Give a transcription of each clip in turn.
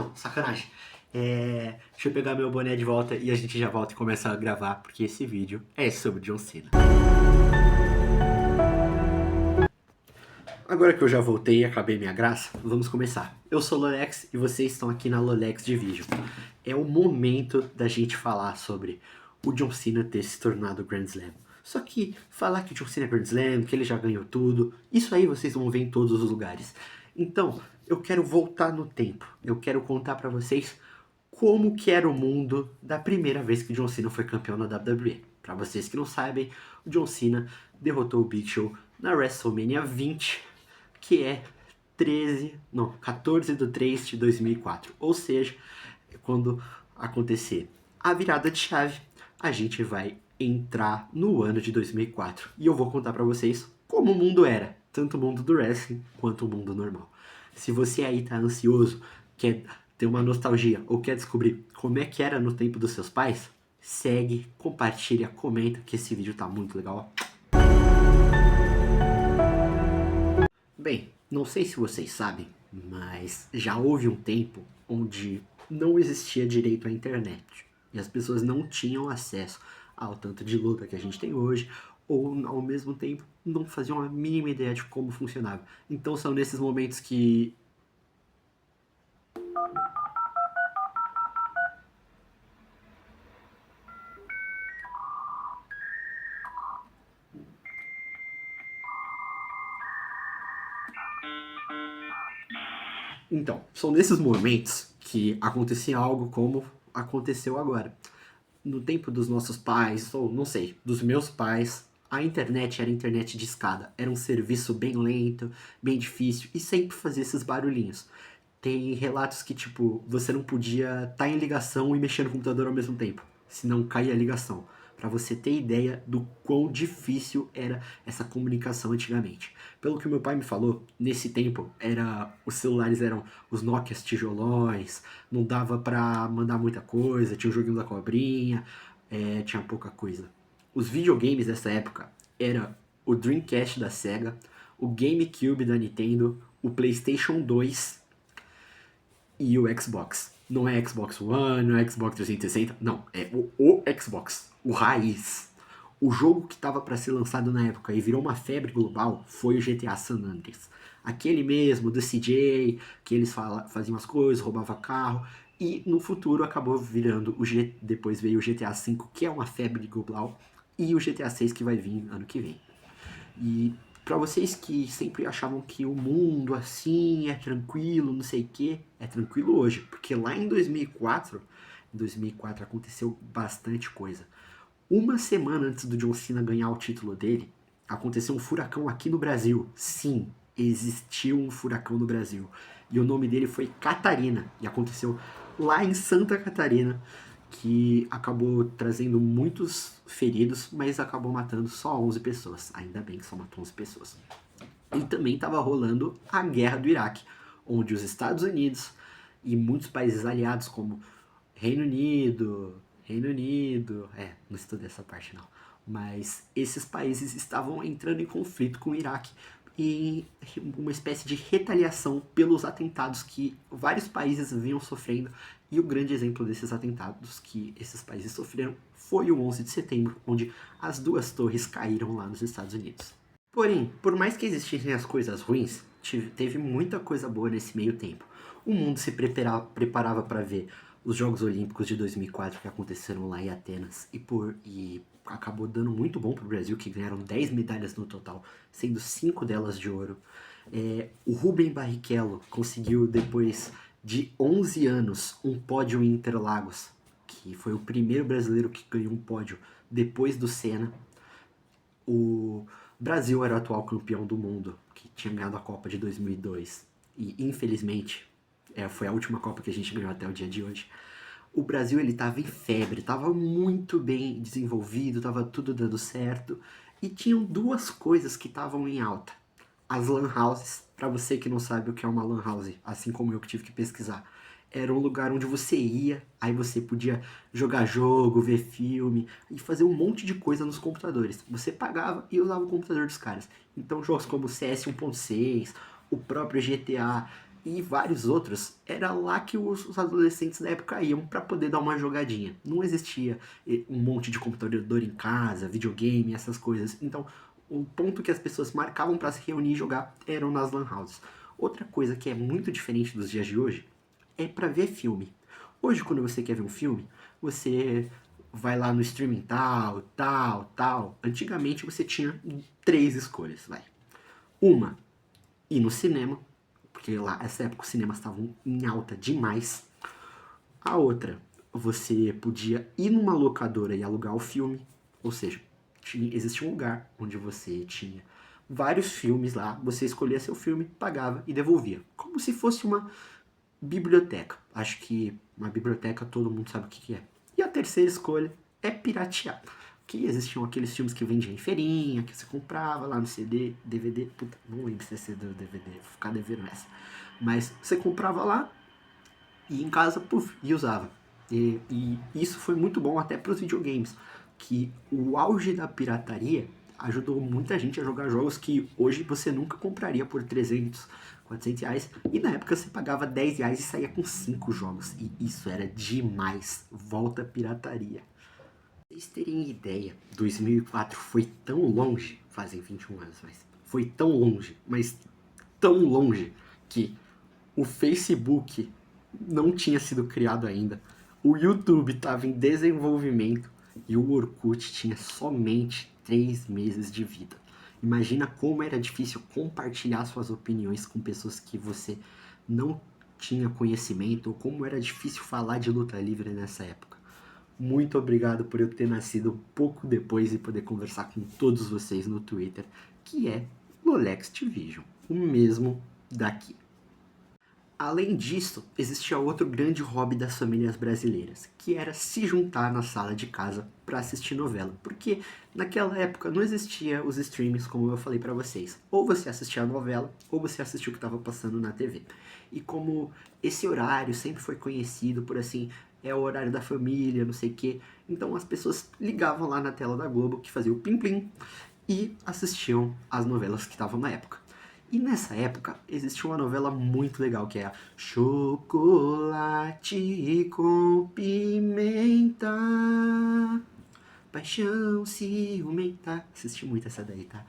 Não, sacanagem. Deixa eu pegar meu boné de volta e a gente já volta e começa a gravar, porque esse vídeo é sobre John Cena. Agora que eu já voltei e acabei minha graça, vamos começar. Eu sou o Lolex e vocês estão aqui na Lolex Division. É o momento da gente falar sobre o John Cena ter se tornado Grand Slam. Só que falar que o John Cena é Grand Slam, que ele já ganhou tudo, isso aí vocês vão ver em todos os lugares. Então, eu quero voltar no tempo. Eu quero contar pra vocês como que era o mundo da primeira vez que o John Cena foi campeão na WWE. Pra vocês que não sabem, o John Cena derrotou o Big Show na WrestleMania 20, que é 14 de 3 de 2004. Ou seja, quando acontecer a virada de chave, a gente vai entrar no ano de 2004. E eu vou contar pra vocês como o mundo era, tanto o mundo do wrestling quanto o mundo normal. Se você aí tá ansioso, quer ter uma nostalgia ou quer descobrir como é que era no tempo dos seus pais, segue, compartilha, comenta que esse vídeo tá muito legal. Bem, não sei se vocês sabem, mas já houve um tempo onde não existia direito à internet e as pessoas não tinham acesso ao tanto de luta que a gente tem hoje, ou ao mesmo tempo não faziam a mínima ideia de como funcionava. Então são nesses momentos que são nesses momentos que acontecia algo como aconteceu agora. No tempo dos nossos pais, ou não sei, dos meus pais, a internet era internet de escada. Era um serviço bem lento, bem difícil e sempre fazia esses barulhinhos. Tem relatos que, tipo, você não podia estar em ligação e mexer no computador ao mesmo tempo, senão caía a ligação. Pra você ter ideia do quão difícil era essa comunicação antigamente. Pelo que meu pai me falou, nesse tempo os celulares eram os Nokias tijolões, não dava pra mandar muita coisa, tinha o joguinho da cobrinha, tinha pouca coisa. Os videogames dessa época era o Dreamcast da Sega, o GameCube da Nintendo, o PlayStation 2 e o Xbox. Não é Xbox One, não é Xbox 360, não, é o Xbox, o raiz. O jogo que estava para ser lançado na época e virou uma febre global foi o GTA San Andreas. Aquele mesmo do CJ, que eles faziam as coisas, roubava carro, e no futuro acabou virando depois veio o GTA V, que é uma febre global, e o GTA 6 que vai vir ano que vem. E para vocês que sempre achavam que o mundo assim é tranquilo, não sei o que, é tranquilo hoje, porque lá em 2004 aconteceu bastante coisa. Uma semana antes do John Cena ganhar o título dele, aconteceu um furacão aqui no Brasil. Sim, existiu um furacão no Brasil. E o nome dele foi Catarina. E aconteceu lá em Santa Catarina, que acabou trazendo muitos feridos, mas acabou matando só 11 pessoas. Ainda bem que só matou 11 pessoas. E também estava rolando a guerra do Iraque, onde os Estados Unidos e muitos países aliados, como Reino Unido, não estudei essa parte não, mas esses países estavam entrando em conflito com o Iraque e uma espécie de retaliação pelos atentados que vários países vinham sofrendo, e o grande exemplo desses atentados que esses países sofreram foi o 11 de setembro, onde as duas torres caíram lá nos Estados Unidos. Porém, por mais que existissem as coisas ruins, teve muita coisa boa nesse meio tempo. O mundo se preparava para ver os Jogos Olímpicos de 2004 que aconteceram lá em Atenas e acabou dando muito bom para o Brasil, que ganharam 10 medalhas no total, sendo 5 delas de ouro. O Rubem Barrichello conseguiu, depois de 11 anos, um pódio em Interlagos, que foi o primeiro brasileiro que ganhou um pódio depois do Senna. O Brasil era o atual campeão do mundo, que tinha ganhado a Copa de 2002. E, infelizmente, foi a última Copa que a gente ganhou até o dia de hoje. O Brasil, ele tava em febre, tava muito bem desenvolvido, tava tudo dando certo. E tinham duas coisas que estavam em alta. As lan houses, pra você que não sabe o que é uma lan house, assim como eu que tive que pesquisar, era um lugar onde você ia, aí você podia jogar jogo, ver filme e fazer um monte de coisa nos computadores. Você pagava e usava o computador dos caras. Então jogos como CS 1.6, o próprio GTA e vários outros, era lá que os adolescentes da época iam para poder dar uma jogadinha. Não existia um monte de computador em casa, videogame, essas coisas. Então, o ponto que as pessoas marcavam para se reunir e jogar eram nas lan houses. Outra coisa que é muito diferente dos dias de hoje é para ver filme. Hoje, quando você quer ver um filme, você vai lá no streaming tal, tal, tal. Antigamente você tinha 3 escolhas, vai. Uma, ir no cinema, porque lá, nessa época, os cinemas estavam em alta demais. A outra, você podia ir numa locadora e alugar o filme, ou seja, existia um lugar onde você tinha vários filmes lá, você escolhia seu filme, pagava e devolvia, como se fosse uma biblioteca. Acho que uma biblioteca todo mundo sabe o que é. E a terceira escolha é piratear. Que existiam aqueles filmes que vendiam em feirinha, que você comprava lá no CD, DVD. Puta, não lembro se é CD ou DVD, vou ficar devendo essa. Mas você comprava lá e em casa, puf, e usava. E isso foi muito bom até para os videogames. Que o auge da pirataria ajudou muita gente a jogar jogos que hoje você nunca compraria por 300, 400 reais. E na época você pagava 10 reais e saía com 5 jogos. E isso era demais. Volta a pirataria. Pra vocês terem ideia, 2004 foi tão longe, fazem 21 anos, mas foi tão longe, mas tão longe, que o Facebook não tinha sido criado ainda, o YouTube estava em desenvolvimento e o Orkut tinha somente 3 meses de vida. Imagina como era difícil compartilhar suas opiniões com pessoas que você não tinha conhecimento, ou como era difícil falar de luta livre nessa época. Muito obrigado por eu ter nascido um pouco depois e poder conversar com todos vocês no Twitter, que é LolexTVision, o mesmo daqui. Além disso, existia outro grande hobby das famílias brasileiras, que era se juntar na sala de casa para assistir novela, porque naquela época não existia os streams como eu falei para vocês. Ou você assistia a novela, ou você assistia o que estava passando na TV. E como esse horário sempre foi conhecido por assim, é o horário da família, não sei o quê, então as pessoas ligavam lá na tela da Globo, que fazia o plim-plim, e assistiam as novelas que estavam na época. E nessa época existia uma novela muito legal que era Chocolate com Pimenta, Paixão Ciumenta. Assisti muito essa daí, tá?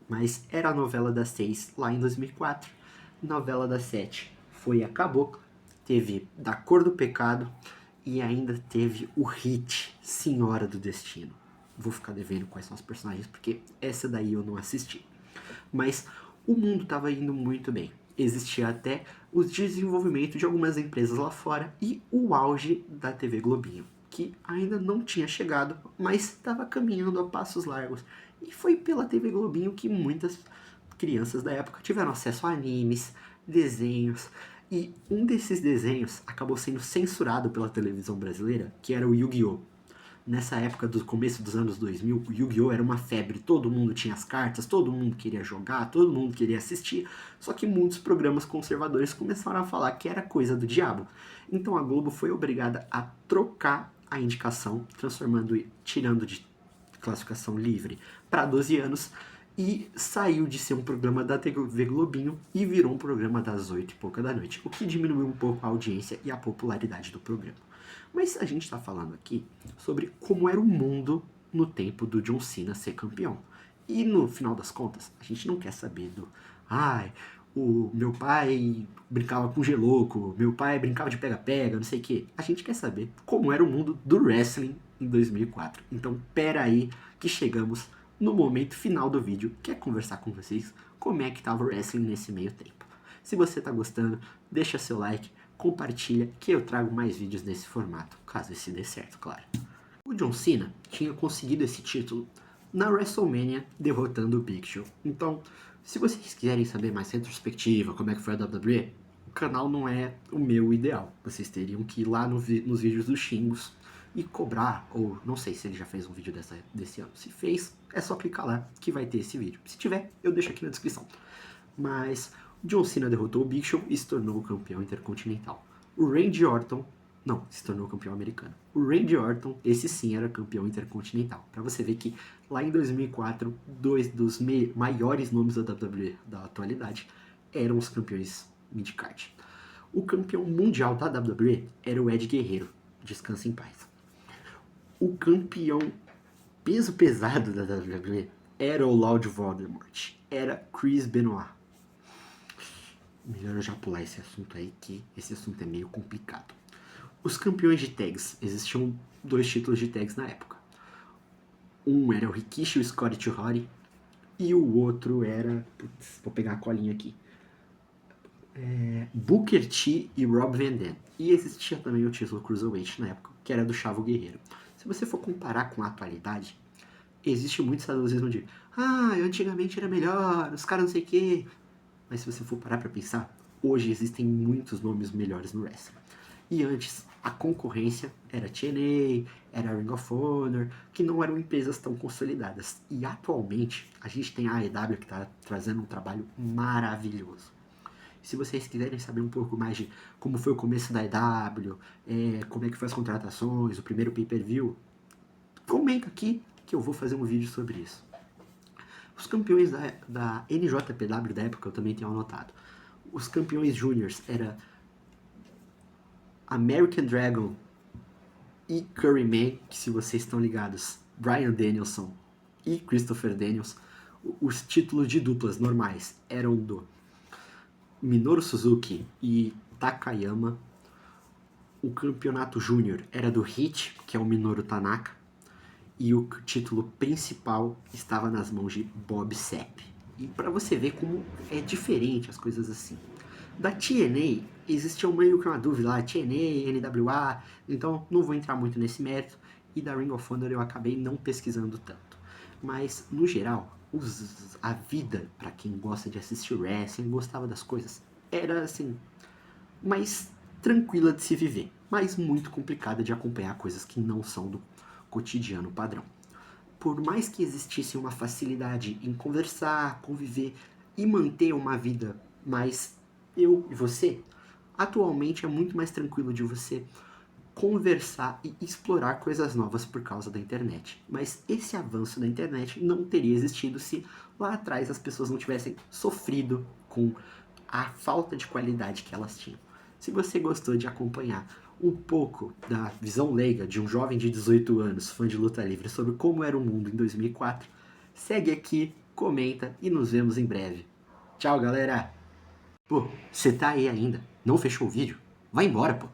Mas era a novela das 6 lá em 2004. Novela das 7 foi A Cabocla, teve Da Cor do Pecado e ainda teve o hit Senhora do Destino. Vou ficar devendo quais são os personagens porque essa daí eu não assisti. Mas o mundo estava indo muito bem. Existia até o desenvolvimento de algumas empresas lá fora e o auge da TV Globinho, que ainda não tinha chegado, mas estava caminhando a passos largos. E foi pela TV Globinho que muitas crianças da época tiveram acesso a animes, desenhos, e um desses desenhos acabou sendo censurado pela televisão brasileira, que era o Yu-Gi-Oh! Nessa época do começo dos anos 2000, o Yu-Gi-Oh! Era uma febre, todo mundo tinha as cartas, todo mundo queria jogar, todo mundo queria assistir, só que muitos programas conservadores começaram a falar que era coisa do diabo. Então a Globo foi obrigada a trocar a indicação, tirando de classificação livre para 12 anos, e saiu de ser um programa da TV Globinho e virou um programa das 8 e pouca da noite, o que diminuiu um pouco a audiência e a popularidade do programa. Mas a gente está falando aqui sobre como era o mundo no tempo do John Cena ser campeão. E no final das contas, a gente não quer saber do... Ai, o meu pai brincava com geloco, meu pai brincava de pega-pega, não sei o quê. A gente quer saber como era o mundo do wrestling em 2004. Então, pera aí que chegamos no momento final do vídeo, que é conversar com vocês como é que estava o wrestling nesse meio tempo. Se você está gostando, deixa seu like, compartilha que eu trago mais vídeos nesse formato, caso esse dê certo, claro. O John Cena tinha conseguido esse título na WrestleMania derrotando o Big Show. Então, se vocês quiserem saber mais retrospectiva, como é que foi a WWE, o canal não é o meu ideal. Vocês teriam que ir lá nos vídeos dos Xingos e cobrar, ou não sei se ele já fez um vídeo desse ano. Se fez, é só clicar lá que vai ter esse vídeo. Se tiver, eu deixo aqui na descrição. Mas John Cena derrotou o Big Show e se tornou o campeão intercontinental. O Randy Orton, não, se tornou campeão americano. O Randy Orton, esse sim era campeão intercontinental. Pra você ver que lá em 2004, 2 dos maiores nomes da WWE da atualidade eram os campeões midcard. O campeão mundial da WWE era o Ed Guerreiro. Descansa em paz. O campeão peso pesado da WWE era o Lord Voldemort. Era Chris Benoit. Melhor eu já pular esse assunto aí, que esse assunto é meio complicado. Os campeões de tags. Existiam 2 títulos de tags na época. Um era o Rikishi e o Scotty 2 Hotty. E o outro era... Putz, vou pegar a colinha aqui. Booker T e Rob Van Dam. E existia também o título Cruiserweight na época, que era do Chavo Guerreiro. Se você for comparar com a atualidade, existe muito saudosismo de antigamente era melhor, os caras não sei o quê. Mas se você for parar pra pensar, hoje existem muitos nomes melhores no wrestling. E antes, a concorrência era TNA, era Ring of Honor, que não eram empresas tão consolidadas. E atualmente, a gente tem a AEW que está trazendo um trabalho maravilhoso. Se vocês quiserem saber um pouco mais de como foi o começo da AEW, como é que foi as contratações, o primeiro pay-per-view, comenta aqui que eu vou fazer um vídeo sobre isso. Os campeões da NJPW da época eu também tenho anotado. Os campeões júniors era American Dragon e Curryman, que se vocês estão ligados, Bryan Danielson e Christopher Daniels. Os títulos de duplas normais eram do Minoru Suzuki e Takayama. O campeonato júnior era do Hit, que é o Minoru Tanaka. E o título principal estava nas mãos de Bob Sapp. E para você ver como é diferente as coisas assim. Da TNA, existia meio que uma dúvida lá, TNA, NWA, então não vou entrar muito nesse mérito. E da Ring of Honor eu acabei não pesquisando tanto. Mas, no geral, a vida, para quem gosta de assistir wrestling, gostava das coisas, era assim, mais tranquila de se viver, mas muito complicada de acompanhar coisas que não são do cotidiano padrão. Por mais que existisse uma facilidade em conversar, conviver e manter uma vida mais eu e você, atualmente é muito mais tranquilo de você conversar e explorar coisas novas por causa da internet. Mas esse avanço da internet não teria existido se lá atrás as pessoas não tivessem sofrido com a falta de qualidade que elas tinham. Se você gostou de acompanhar um pouco da visão leiga de um jovem de 18 anos, fã de luta livre, sobre como era o mundo em 2004, segue aqui, comenta e nos vemos em breve. Tchau, galera! Pô, você tá aí ainda? Não fechou o vídeo? Vai embora, pô!